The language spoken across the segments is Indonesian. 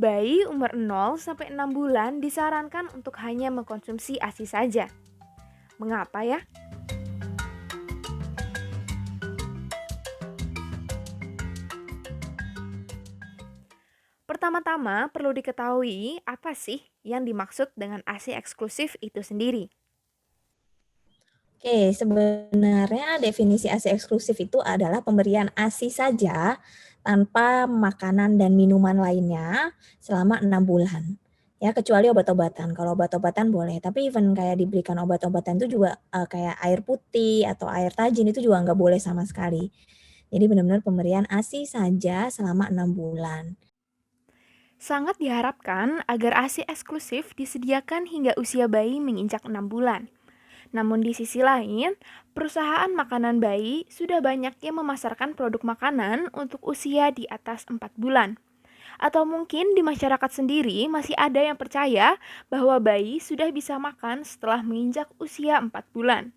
Bayi umur 0 sampai 6 bulan disarankan untuk hanya mengkonsumsi ASI saja. Mengapa ya? Pertama-tama perlu diketahui apa sih yang dimaksud dengan ASI eksklusif itu sendiri. Oke, sebenarnya definisi ASI eksklusif itu adalah pemberian ASI saja tanpa makanan dan minuman lainnya selama 6 bulan. Ya, kecuali obat-obatan. Kalau obat-obatan boleh, tapi even kayak diberikan obat-obatan itu juga kayak air putih atau air tajin itu juga nggak boleh sama sekali. Jadi benar-benar pemberian ASI saja selama 6 bulan. Sangat diharapkan agar ASI eksklusif disediakan hingga usia bayi menginjak 6 bulan. Namun di sisi lain, perusahaan makanan bayi sudah banyak yang memasarkan produk makanan untuk usia di atas 4 bulan. Atau mungkin di masyarakat sendiri masih ada yang percaya bahwa bayi sudah bisa makan setelah menginjak usia 4 bulan.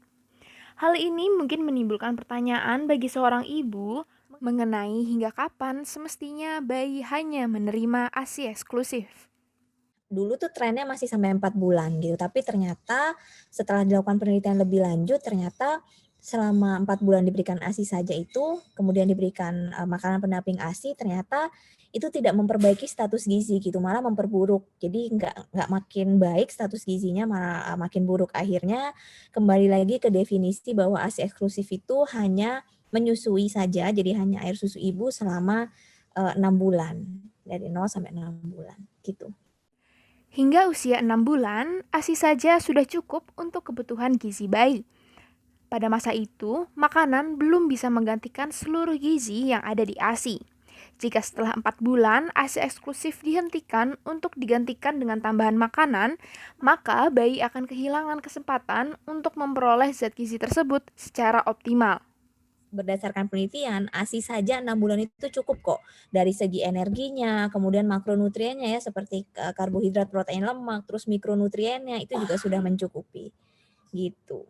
Hal ini mungkin menimbulkan pertanyaan bagi seorang ibu mengenai hingga kapan semestinya bayi hanya menerima ASI eksklusif. Dulu tuh trennya masih sampai 4 bulan gitu, tapi ternyata setelah dilakukan penelitian lebih lanjut, ternyata selama 4 bulan diberikan ASI saja itu, kemudian diberikan, makanan pendamping ASI, ternyata itu tidak memperbaiki status gizi gitu, malah memperburuk. Jadi nggak makin baik status gizinya, malah, makin buruk. Akhirnya kembali lagi ke definisi bahwa ASI eksklusif itu hanya menyusui saja, jadi hanya air susu ibu selama, 6 bulan, dari 0 sampai 6 bulan, gitu. Hingga usia 6 bulan, ASI saja sudah cukup untuk kebutuhan gizi bayi. Pada masa itu, makanan belum bisa menggantikan seluruh gizi yang ada di ASI. Jika setelah 4 bulan ASI eksklusif dihentikan untuk digantikan dengan tambahan makanan, maka bayi akan kehilangan kesempatan untuk memperoleh zat gizi tersebut secara optimal. Berdasarkan penelitian, ASI saja 6 bulan itu cukup kok. Dari segi energinya, kemudian makronutriennya ya seperti karbohidrat, protein, lemak, terus mikronutriennya itu juga sudah mencukupi. Gitu.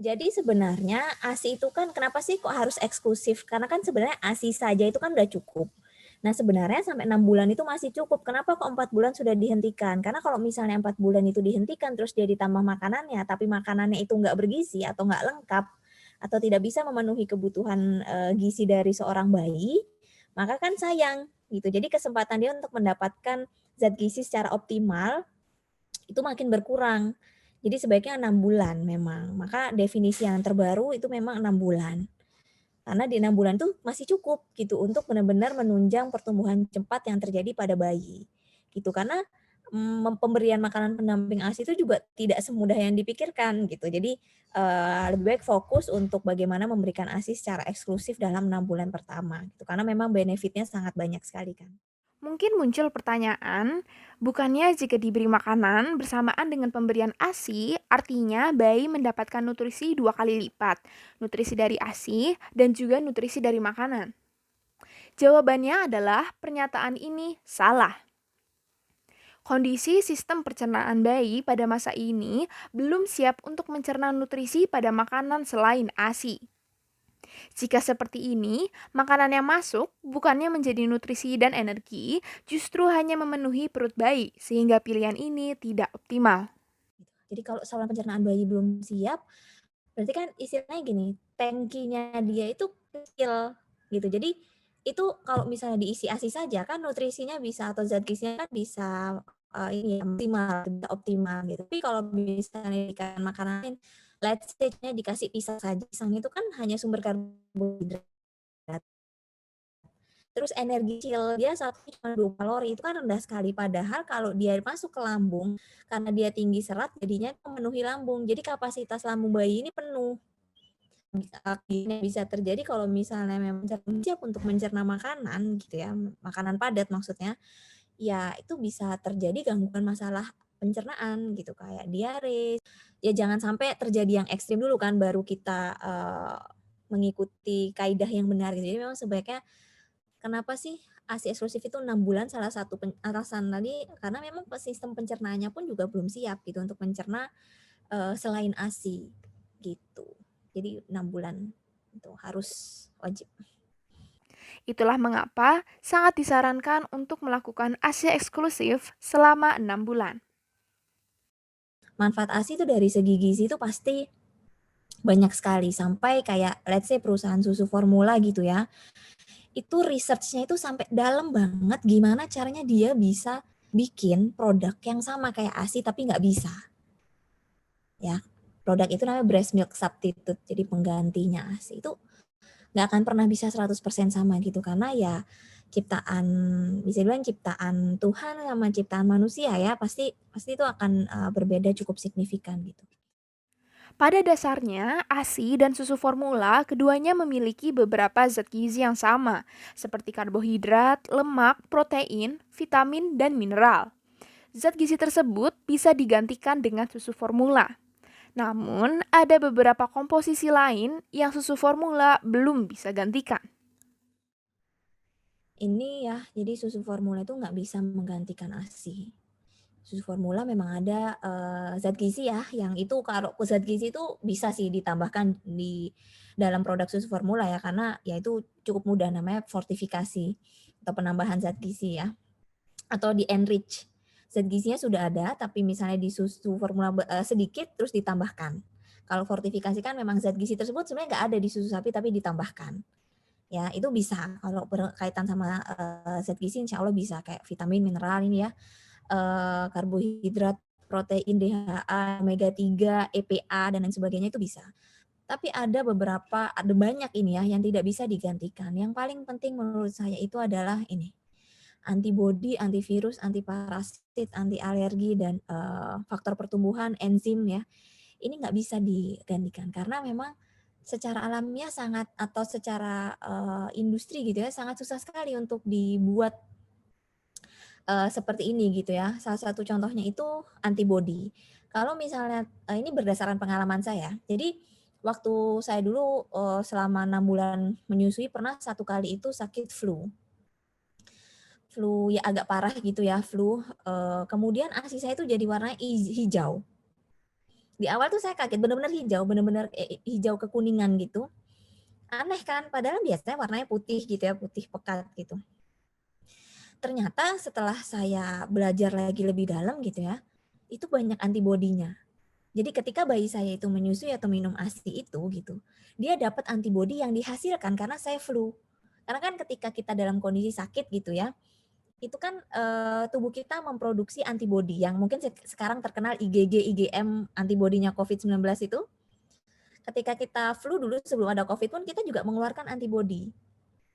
Jadi sebenarnya ASI itu kan kenapa sih kok harus eksklusif? Karena kan sebenarnya ASI saja itu kan udah cukup. Nah sebenarnya sampai 6 bulan itu masih cukup. Kenapa kok 4 bulan sudah dihentikan? Karena kalau misalnya 4 bulan itu dihentikan terus dia ditambah makanannya, tapi makanannya itu nggak bergizi atau nggak lengkap, atau tidak bisa memenuhi kebutuhan gizi dari seorang bayi, maka kan sayang gitu. Jadi kesempatan dia untuk mendapatkan zat gizi secara optimal itu makin berkurang. Jadi sebaiknya 6 bulan memang. Maka definisi yang terbaru itu memang 6 bulan. Karena di 6 bulan tuh masih cukup gitu untuk benar-benar menunjang pertumbuhan cepat yang terjadi pada bayi. Gitu. Karena pemberian makanan pendamping ASI itu juga tidak semudah yang dipikirkan gitu. Jadi lebih baik fokus untuk bagaimana memberikan ASI secara eksklusif dalam 6 bulan pertama gitu. Karena memang benefitnya sangat banyak sekali kan. Mungkin muncul pertanyaan, bukannya jika diberi makanan bersamaan dengan pemberian ASI, artinya bayi mendapatkan nutrisi 2 kali lipat, nutrisi dari ASI dan juga nutrisi dari makanan. Jawabannya adalah pernyataan ini salah. Kondisi sistem pencernaan bayi pada masa ini belum siap untuk mencerna nutrisi pada makanan selain ASI. Jika seperti ini, makanan yang masuk bukannya menjadi nutrisi dan energi, justru hanya memenuhi perut bayi, sehingga pilihan ini tidak optimal. Jadi kalau saluran pencernaan bayi belum siap, berarti kan istilahnya gini, tangkinya dia itu kecil gitu. Jadi itu kalau misalnya diisi ASI saja kan nutrisinya bisa atau zat gizinya kan bisa ini ya optimal, bisa optimal gitu. Tapi kalau misalnya dikasih makanan lain, let's say-nya dikasih pisang saja, pisang itu kan hanya sumber karbohidrat. Terus energi kecil dia satu cuma 2 kalori, itu kan rendah sekali. Padahal kalau dia masuk ke lambung, karena dia tinggi serat, jadinya memenuhi lambung. Jadi kapasitas lambung bayi ini penuh. Bisa terjadi kalau misalnya memang siap untuk mencerna makanan gitu ya, makanan padat maksudnya, ya itu bisa terjadi gangguan masalah pencernaan gitu, kayak diare. Ya jangan sampai terjadi yang ekstrim dulu kan, baru kita mengikuti kaidah yang benar gitu. Jadi memang sebaiknya kenapa sih ASI eksklusif itu 6 bulan salah satu alasan tadi karena memang sistem pencernaannya pun juga belum siap gitu untuk mencerna, selain ASI gitu. Jadi 6 bulan itu harus wajib. Itulah mengapa sangat disarankan untuk melakukan ASI eksklusif selama 6 bulan. Manfaat ASI itu dari segi gizi itu pasti banyak sekali, sampai kayak let's say perusahaan susu formula gitu ya, itu research-nya itu sampai dalam banget gimana caranya dia bisa bikin produk yang sama kayak ASI tapi nggak bisa. Ya, produk itu namanya breast milk substitute, jadi penggantinya ASI. Itu nggak akan pernah bisa 100% sama gitu, karena ya ciptaan, bisa bilang ciptaan Tuhan sama ciptaan manusia ya, pasti pasti itu akan berbeda cukup signifikan gitu. Pada dasarnya, ASI dan susu formula keduanya memiliki beberapa zat gizi yang sama, seperti karbohidrat, lemak, protein, vitamin, dan mineral. Zat gizi tersebut bisa digantikan dengan susu formula. Namun, ada beberapa komposisi lain yang susu formula belum bisa gantikan. Ini ya, jadi susu formula itu nggak bisa menggantikan ASI. Susu formula memang ada zat gizi ya, yang itu kalau zat gizi itu bisa sih ditambahkan di dalam produk susu formula ya, karena ya itu cukup mudah, namanya fortifikasi atau penambahan zat gizi ya, atau di enrich. Zat gizinya sudah ada, tapi misalnya di susu formula sedikit terus ditambahkan. Kalau fortifikasi kan memang zat gizi tersebut sebenarnya nggak ada di susu sapi tapi ditambahkan. Ya, itu bisa kalau berkaitan sama zat gizi insya Allah bisa, kayak vitamin, mineral ini ya, karbohidrat, protein, DHA, omega 3, EPA, dan lain sebagainya itu bisa. Tapi ada banyak ini ya yang tidak bisa digantikan. Yang paling penting menurut saya itu adalah ini, antibodi, antivirus, antiparasit, anti alergi, dan faktor pertumbuhan, enzim ya. Ini nggak bisa digantikan karena memang secara alamiah sangat, atau secara industri gitu ya, sangat susah sekali untuk dibuat seperti ini gitu ya. Salah satu contohnya itu antibodi. Kalau misalnya ini berdasarkan pengalaman saya. Jadi waktu saya dulu selama 6 bulan menyusui, pernah satu kali itu sakit flu. Flu ya agak parah gitu ya, flu. Kemudian ASI saya itu jadi warna hijau. Di awal tuh saya kaget, benar-benar hijau, benar-benar hijau kekuningan gitu. Aneh kan, padahal biasanya warnanya putih gitu ya, putih pekat gitu. Ternyata setelah saya belajar lagi lebih dalam gitu ya, itu banyak antibodinya. Jadi ketika bayi saya itu menyusui atau minum ASI itu gitu, dia dapat antibodi yang dihasilkan karena saya flu. Karena kan ketika kita dalam kondisi sakit gitu ya, itu kan tubuh kita memproduksi antibodi yang mungkin sekarang terkenal IgG, IgM, antibodinya COVID-19 itu. Ketika kita flu dulu sebelum ada COVID pun kita juga mengeluarkan antibodi.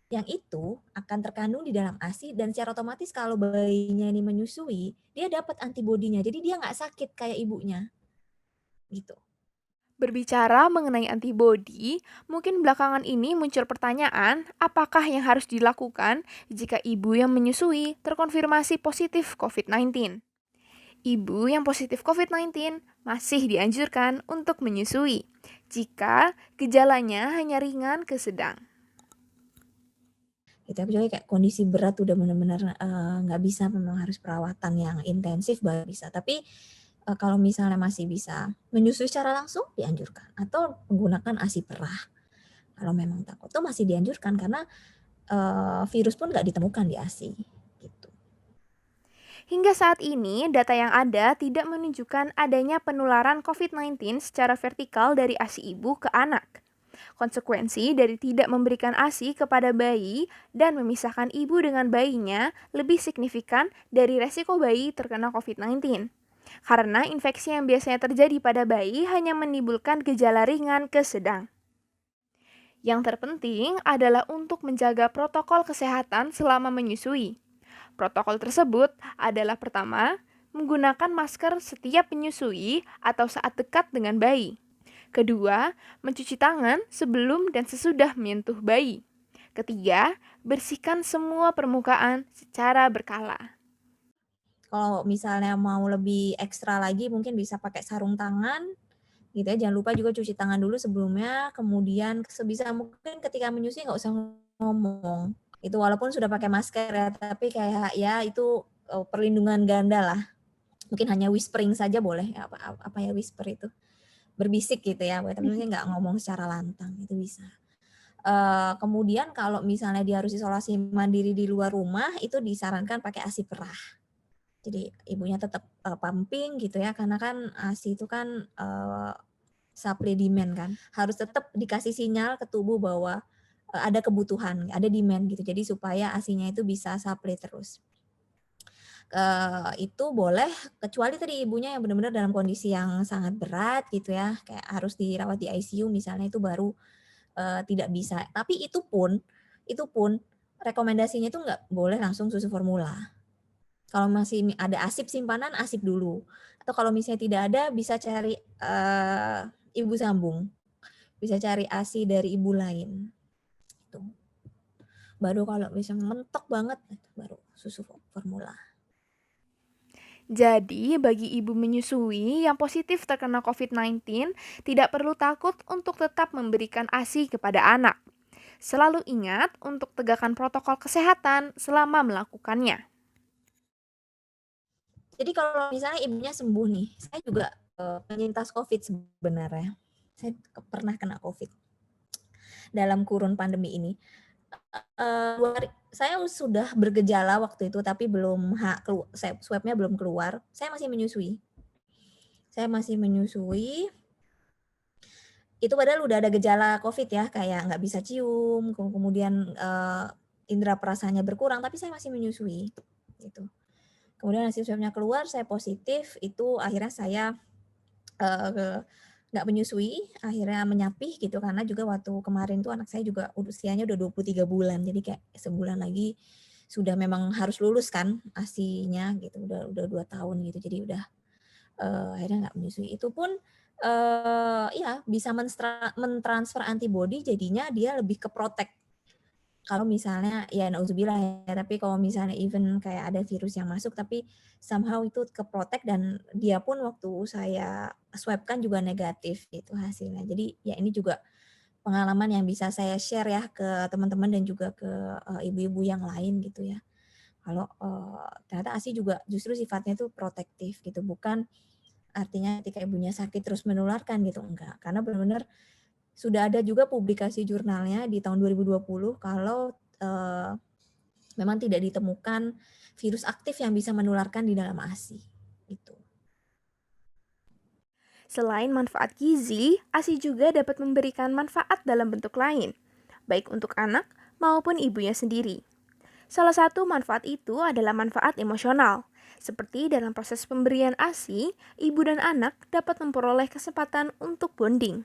Yang itu akan terkandung di dalam ASI, dan secara otomatis kalau bayinya ini menyusui, dia dapat antibodinya. Jadi dia nggak sakit kayak ibunya. Gitu. Berbicara mengenai antibodi, mungkin belakangan ini muncul pertanyaan, apakah yang harus dilakukan jika ibu yang menyusui terkonfirmasi positif COVID-19? Ibu yang positif COVID-19 masih dianjurkan untuk menyusui jika gejalanya hanya ringan ke sedang. Gitu ya, kecuali kayak kondisi berat udah benar-benar nggak bisa, memang harus perawatan yang intensif baru bisa. Tapi kalau misalnya masih bisa menyusui secara langsung dianjurkan, atau menggunakan ASI perah. Kalau memang takut tuh masih dianjurkan karena virus pun nggak ditemukan di ASI gitu. Hingga saat ini, data yang ada tidak menunjukkan adanya penularan COVID-19 secara vertikal dari ASI ibu ke anak. Konsekuensi dari tidak memberikan ASI kepada bayi dan memisahkan ibu dengan bayinya lebih signifikan dari resiko bayi terkena COVID-19. Karena infeksi yang biasanya terjadi pada bayi hanya menimbulkan gejala ringan ke sedang. Yang terpenting adalah untuk menjaga protokol kesehatan selama menyusui. Protokol tersebut adalah pertama, menggunakan masker setiap menyusui atau saat dekat dengan bayi. Kedua, mencuci tangan sebelum dan sesudah menyentuh bayi. Ketiga, bersihkan semua permukaan secara berkala. Kalau misalnya mau lebih ekstra lagi mungkin bisa pakai sarung tangan gitu ya. Jangan lupa juga cuci tangan dulu sebelumnya, kemudian sebisa mungkin ketika menyusui nggak usah ngomong. Itu walaupun sudah pakai masker ya, tapi kayak ya itu perlindungan ganda lah. Mungkin hanya whispering saja boleh, apa ya whisper itu? Berbisik gitu ya, tapi nggak ngomong secara lantang, itu bisa. Kemudian kalau misalnya dia harus isolasi mandiri di luar rumah, itu disarankan pakai ASI perah. Jadi ibunya tetap, pumping gitu ya, karena kan ASI itu kan, supply demand kan, harus tetap dikasih sinyal ke tubuh bahwa, ada kebutuhan, ada demand gitu, jadi supaya ASI-nya itu bisa supply terus. Itu boleh kecuali tadi ibunya yang benar-benar dalam kondisi yang sangat berat gitu ya, kayak harus dirawat di ICU misalnya, itu baru, tidak bisa. Tapi itu pun rekomendasinya itu nggak boleh langsung susu formula. Kalau masih ada ASIP simpanan, ASIP dulu. Atau kalau misalnya tidak ada, bisa cari, ibu sambung, bisa cari ASI dari ibu lain, gitu. Baru kalau misalnya mentok banget, baru susu formula. Jadi, bagi ibu menyusui yang positif terkena COVID-19, tidak perlu takut untuk tetap memberikan ASI kepada anak. Selalu ingat untuk tegakkan protokol kesehatan selama melakukannya. Jadi kalau misalnya ibunya sembuh nih, saya juga, penyintas COVID sebenarnya. Saya pernah kena COVID dalam kurun pandemi ini. 2 hari saya sudah bergejala waktu itu, tapi belum swab-nya belum keluar, saya masih menyusui. Saya masih menyusui, itu padahal udah ada gejala COVID ya, kayak nggak bisa cium, kemudian, indera perasaannya berkurang, tapi saya masih menyusui, gitu. Kemudian hasil swab-nya keluar, saya positif, itu akhirnya saya, nggak menyusui, akhirnya menyapih gitu, karena juga waktu kemarin tuh anak saya juga usianya udah 23 bulan, jadi kayak sebulan lagi sudah memang harus lulus kan ASI-nya gitu, udah 2 tahun gitu, jadi udah, akhirnya nggak menyusui. Itu pun, iya bisa mentransfer antibody, jadinya dia lebih ke-protect. Kalau misalnya ya nauzubillah ya, tapi kalau misalnya even kayak ada virus yang masuk, tapi somehow itu ke-protect dan dia pun waktu saya swab kan juga negatif gitu hasilnya. Jadi ya ini juga pengalaman yang bisa saya share ya ke teman-teman dan juga ke, ibu-ibu yang lain gitu ya. Kalau, ternyata ASI juga justru sifatnya itu protektif gitu, bukan artinya ketika ibunya sakit terus menularkan gitu, enggak. Karena benar-benar sudah ada juga publikasi jurnalnya di tahun 2020 kalau, memang tidak ditemukan virus aktif yang bisa menularkan di dalam ASI, gitu. Selain manfaat gizi, ASI juga dapat memberikan manfaat dalam bentuk lain, baik untuk anak maupun ibunya sendiri. Salah satu manfaat itu adalah manfaat emosional. Seperti dalam proses pemberian ASI, ibu dan anak dapat memperoleh kesempatan untuk bonding.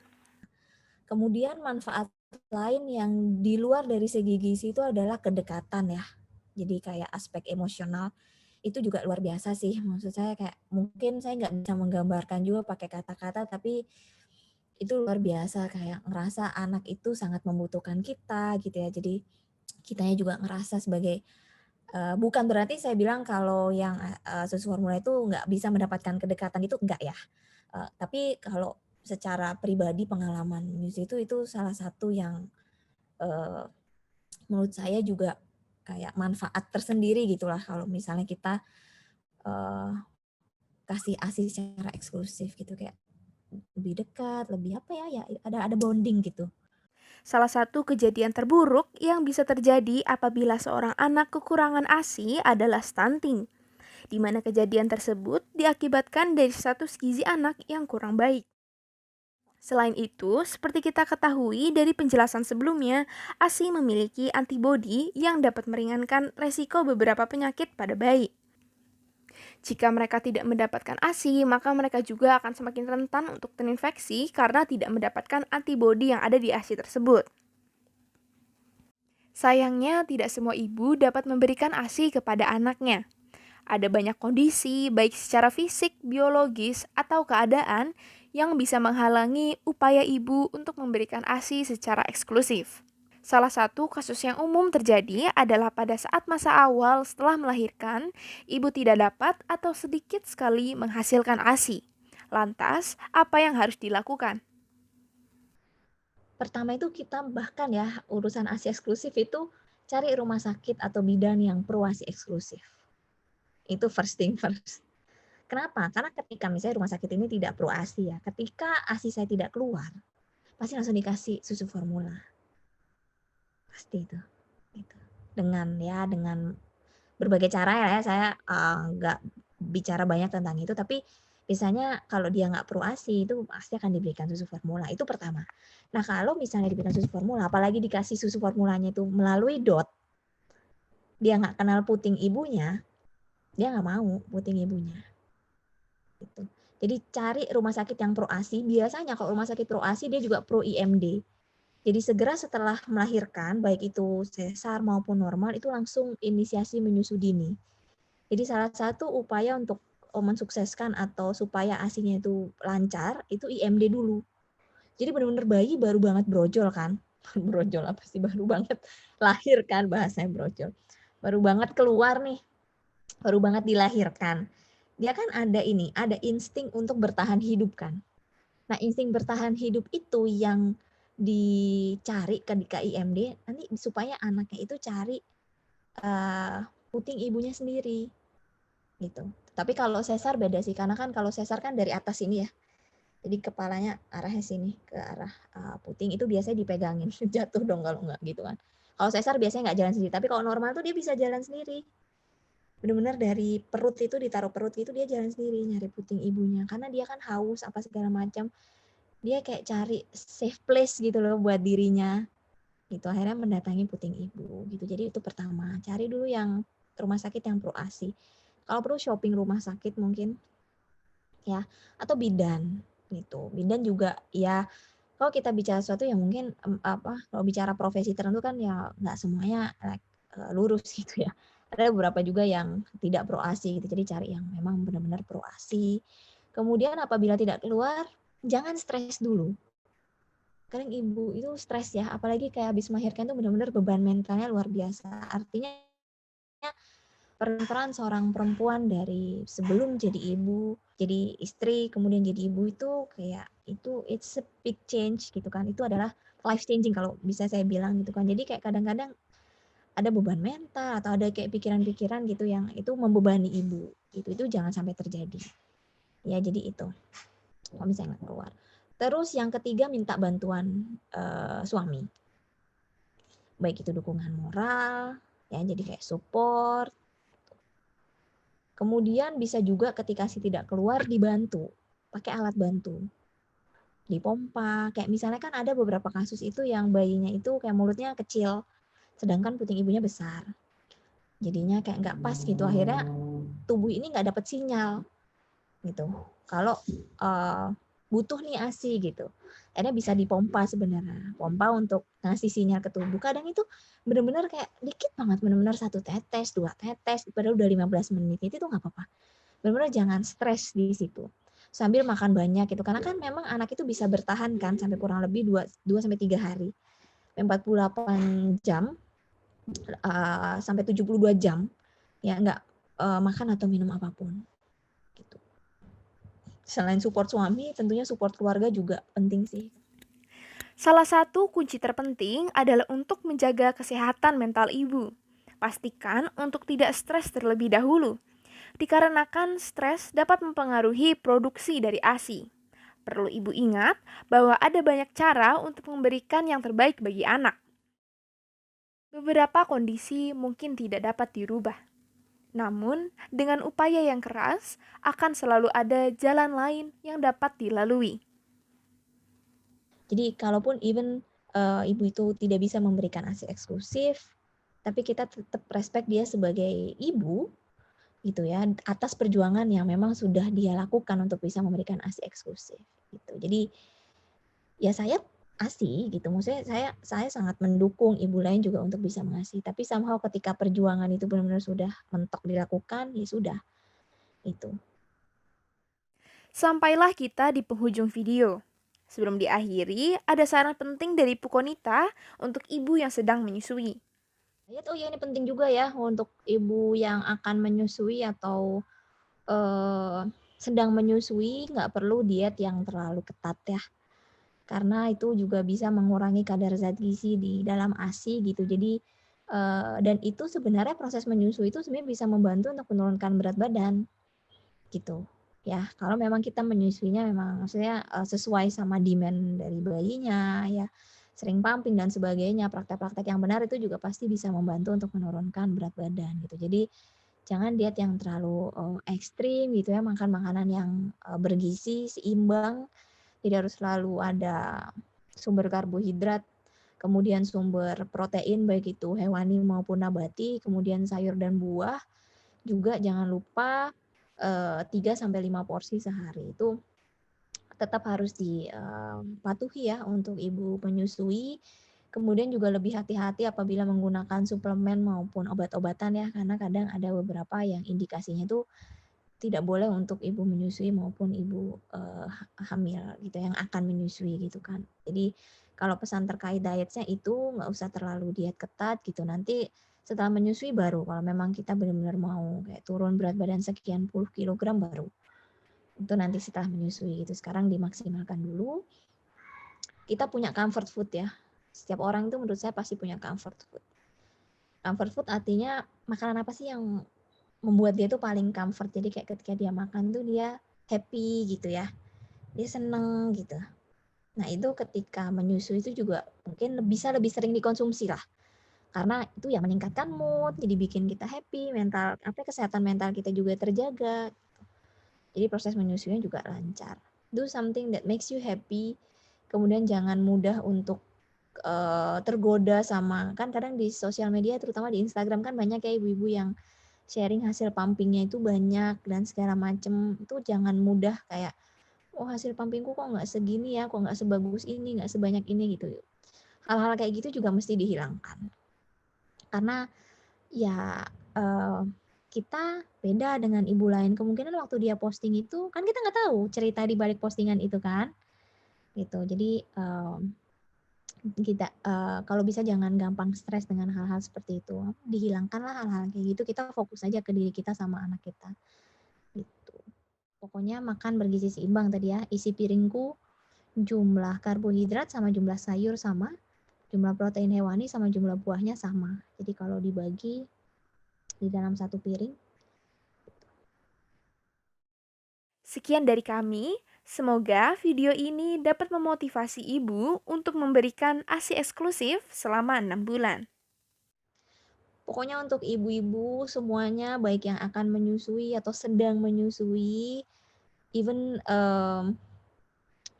Kemudian manfaat lain yang di luar dari segi gizi itu adalah kedekatan ya. Jadi kayak aspek emosional itu juga luar biasa sih. Maksud saya kayak mungkin saya nggak bisa menggambarkan juga pakai kata-kata, tapi itu luar biasa kayak ngerasa anak itu sangat membutuhkan kita gitu ya. Jadi kitanya juga ngerasa sebagai bukan berarti saya bilang kalau yang, susu formula itu nggak bisa mendapatkan kedekatan itu enggak ya. Tapi kalau secara pribadi pengalaman menyusui itu salah satu yang, eee, menurut saya juga kayak manfaat tersendiri gitulah kalau misalnya kita, eee, kasih ASI secara eksklusif gitu, kayak lebih dekat, lebih apa ya, ya ada bonding gitu. Salah satu kejadian terburuk yang bisa terjadi apabila seorang anak kekurangan ASI adalah stunting, di mana kejadian tersebut diakibatkan dari status gizi anak yang kurang baik. Selain itu, seperti kita ketahui dari penjelasan sebelumnya, ASI memiliki antibodi yang dapat meringankan resiko beberapa penyakit pada bayi. Jika mereka tidak mendapatkan ASI, maka mereka juga akan semakin rentan untuk terinfeksi karena tidak mendapatkan antibodi yang ada di ASI tersebut. Sayangnya, tidak semua ibu dapat memberikan ASI kepada anaknya. Ada banyak kondisi, baik secara fisik, biologis, atau keadaan, yang bisa menghalangi upaya ibu untuk memberikan ASI secara eksklusif. Salah satu kasus yang umum terjadi adalah pada saat masa awal setelah melahirkan, ibu tidak dapat atau sedikit sekali menghasilkan ASI. Lantas, apa yang harus dilakukan? Pertama itu kita bahkan ya urusan ASI eksklusif itu cari rumah sakit atau bidan yang pro ASI eksklusif. Itu first thing first. Kenapa? Karena ketika misalnya rumah sakit ini tidak pro ASI ya, ketika ASI saya tidak keluar, pasti langsung dikasih susu formula. pasti itu. Gitu. Dengan berbagai cara ya, saya nggak bicara banyak tentang itu, tapi biasanya kalau dia nggak pro ASI itu pasti akan diberikan susu formula, itu pertama. Nah kalau misalnya diberikan susu formula, apalagi dikasih susu formulanya itu melalui DOT, dia nggak kenal puting ibunya, dia nggak mau puting ibunya. Gitu. Jadi cari rumah sakit yang pro ASI, biasanya kalau rumah sakit pro ASI dia juga pro IMD. Jadi segera setelah melahirkan, baik itu sesar maupun normal, itu langsung inisiasi menyusu dini. Jadi salah satu upaya untuk mensukseskan atau supaya ASINya itu lancar, itu IMD dulu. Jadi benar-benar bayi baru banget brojol kan. Brojol apa sih? Baru banget lahir kan, bahasanya brojol. Baru banget keluar nih, baru banget dilahirkan. Dia kan ada insting untuk bertahan hidup kan. Nah, insting bertahan hidup itu yang dicari ketika IMD nanti supaya anaknya itu cari puting ibunya sendiri gitu. Tapi kalau sesar beda sih, karena kan kalau sesar kan dari atas ini ya. Jadi kepalanya arahnya sini ke arah puting itu biasanya dipegangin, jatuh dong kalau enggak gitu kan. Kalau sesar biasanya nggak jalan sendiri, tapi kalau normal tuh dia bisa jalan sendiri. Benar-benar dari perut itu ditaruh perut itu dia jalan sendiri nyari puting ibunya karena dia kan haus apa segala macam. Dia kayak cari safe place gitu loh buat dirinya. Gitu akhirnya mendatangi puting ibu gitu. Jadi itu pertama, cari dulu yang rumah sakit yang pro ASI. Kalau perlu shopping rumah sakit mungkin ya atau bidan gitu. Bidan juga ya kalau kita bicara sesuatu yang mungkin kalau bicara profesi tertentu kan ya nggak semuanya lurus gitu ya. Ada beberapa juga yang tidak pro ASI gitu. Jadi cari yang memang benar-benar pro ASI. Kemudian apabila tidak keluar, jangan stres dulu. Kadang ibu itu stres ya, apalagi kayak habis melahirkan itu benar-benar beban mentalnya luar biasa. Artinya peran seorang perempuan dari sebelum jadi ibu, jadi istri, kemudian jadi ibu itu kayak itu it's a big change gitu kan. Itu adalah life changing kalau bisa saya bilang gitu kan. Jadi kayak kadang-kadang ada beban mental atau ada kayak pikiran-pikiran gitu yang itu membebani ibu. Itu jangan sampai terjadi. Ya jadi itu. Kalau misalnya nggak keluar. Terus yang ketiga minta bantuan suami. Baik itu dukungan moral, ya jadi kayak support. Kemudian bisa juga ketika si tidak keluar dibantu, pakai alat bantu. Dipompa, kayak misalnya kan ada beberapa kasus itu yang bayinya itu kayak mulutnya kecil, sedangkan puting ibunya besar. Jadinya kayak nggak pas gitu, akhirnya tubuh ini nggak dapat sinyal gitu. Kalau butuh nih ASI gitu. Akhirnya bisa dipompa sebenarnya. Pompa untuk ngasih sinyal ke tubuh. Kadang itu benar-benar kayak dikit banget, benar-benar 1 tetes, 2 tetes, padahal udah 15 menit. Itu tuh nggak apa-apa. Benar-benar jangan stres di situ. Sambil makan banyak gitu. Karena kan memang anak itu bisa bertahan kan sampai kurang lebih 2-3 hari. 48 jam sampai 72 jam ya nggak makan atau minum apapun. Gitu. Selain support suami, tentunya support keluarga juga penting sih. Salah satu kunci terpenting adalah untuk menjaga kesehatan mental ibu. Pastikan untuk tidak stres terlebih dahulu, dikarenakan stres dapat mempengaruhi produksi dari ASI. Perlu ibu ingat bahwa ada banyak cara untuk memberikan yang terbaik bagi anak. Beberapa kondisi mungkin tidak dapat dirubah. Namun, dengan upaya yang keras, akan selalu ada jalan lain yang dapat dilalui. Jadi kalaupun even ibu itu tidak bisa memberikan ASI eksklusif, tapi kita tetap respect dia sebagai ibu gitu ya, atas perjuangan yang memang sudah dia lakukan untuk bisa memberikan ASI eksklusif gitu. Jadi ya saya ASI gitu, maksudnya saya sangat mendukung ibu lain juga untuk bisa mengasihi, tapi somehow ketika perjuangan itu benar-benar sudah mentok dilakukan, ya sudah itu. Sampailah kita di penghujung video. Sebelum diakhiri, ada saran penting dari Pukonita untuk ibu yang sedang menyusui. Oh ya ini penting juga ya untuk ibu yang akan menyusui atau sedang menyusui, nggak perlu diet yang terlalu ketat ya. Karena itu juga bisa mengurangi kadar zat gizi di dalam ASI gitu. Jadi dan itu sebenarnya proses menyusui itu sebenarnya bisa membantu untuk menurunkan berat badan gitu. Ya, kalau memang kita menyusuinya memang maksudnya sesuai sama demand dari bayinya ya, sering pumping dan sebagainya, praktek-praktek yang benar itu juga pasti bisa membantu untuk menurunkan berat badan gitu. Jadi jangan diet yang terlalu ekstrim gitu ya, makan makanan yang bergizi, seimbang. Jadi harus selalu ada sumber karbohidrat, kemudian sumber protein baik itu hewani maupun nabati, kemudian sayur dan buah. Juga jangan lupa 3 sampai 5 porsi sehari. Itu tetap harus dipatuhi ya untuk ibu menyusui. Kemudian juga lebih hati-hati apabila menggunakan suplemen maupun obat-obatan ya, karena kadang ada beberapa yang indikasinya itu tidak boleh untuk ibu menyusui maupun ibu hamil gitu yang akan menyusui gitu kan. Jadi kalau pesan terkait dietnya itu nggak usah terlalu diet ketat gitu. Nanti setelah menyusui baru kalau memang kita benar-benar mau kayak turun berat badan sekian puluh kilogram baru. Itu nanti setelah menyusui gitu. Sekarang dimaksimalkan dulu. Kita punya comfort food ya. Setiap orang itu menurut saya pasti punya comfort food. Comfort food artinya makanan apa sih yang membuat dia tuh paling comfort. Jadi kayak ketika dia makan tuh dia happy gitu ya. Dia seneng gitu. Nah itu ketika menyusui itu juga mungkin bisa lebih sering dikonsumsi lah. Karena itu ya meningkatkan mood, jadi bikin kita happy, mental kesehatan mental kita juga terjaga. Jadi proses menyusuinya juga lancar. Do something that makes you happy. Kemudian jangan mudah untuk tergoda sama, kan kadang di sosial media terutama di Instagram kan banyak ya ibu-ibu yang sharing hasil pumpingnya itu banyak dan segala macem. Itu jangan mudah kayak, oh hasil pumpingku kok nggak segini ya, kok nggak sebagus ini, nggak sebanyak ini gitu. Hal-hal kayak gitu juga mesti dihilangkan. Karena ya kita beda dengan ibu lain. Kemungkinan waktu dia posting itu kan kita nggak tahu cerita di balik postingan itu kan, gitu. Jadi kita kalau bisa jangan gampang stres dengan hal-hal seperti itu. Dihilangkanlah hal-hal kayak gitu. Kita fokus aja ke diri kita sama anak kita. Gitu. Pokoknya makan bergizi seimbang tadi ya. Isi piringku jumlah karbohidrat sama jumlah sayur sama, jumlah protein hewani sama jumlah buahnya sama. Jadi kalau dibagi di dalam satu piring. Sekian dari kami. Semoga video ini dapat memotivasi ibu untuk memberikan ASI eksklusif selama 6 bulan. Pokoknya untuk ibu-ibu semuanya baik yang akan menyusui atau sedang menyusui, even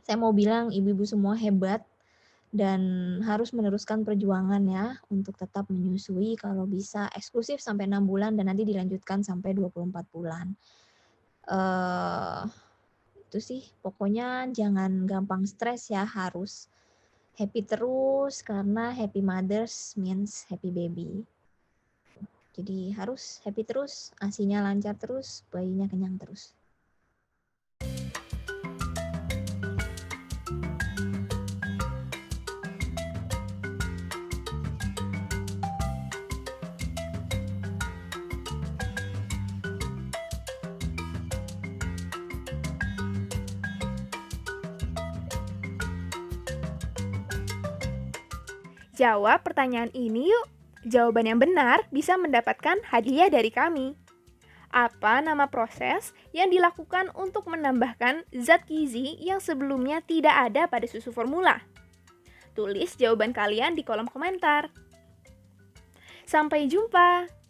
saya mau bilang ibu-ibu semua hebat dan harus meneruskan perjuangan ya untuk tetap menyusui kalau bisa eksklusif sampai 6 bulan dan nanti dilanjutkan sampai 24 bulan. Itu sih pokoknya jangan gampang stres ya, harus happy terus karena happy mothers means happy baby. Jadi harus happy terus, ASINya lancar terus, bayinya kenyang terus. Jawab pertanyaan ini yuk. Jawaban yang benar bisa mendapatkan hadiah dari kami. Apa nama proses yang dilakukan untuk menambahkan zat gizi yang sebelumnya tidak ada pada susu formula? Tulis jawaban kalian di kolom komentar. Sampai jumpa!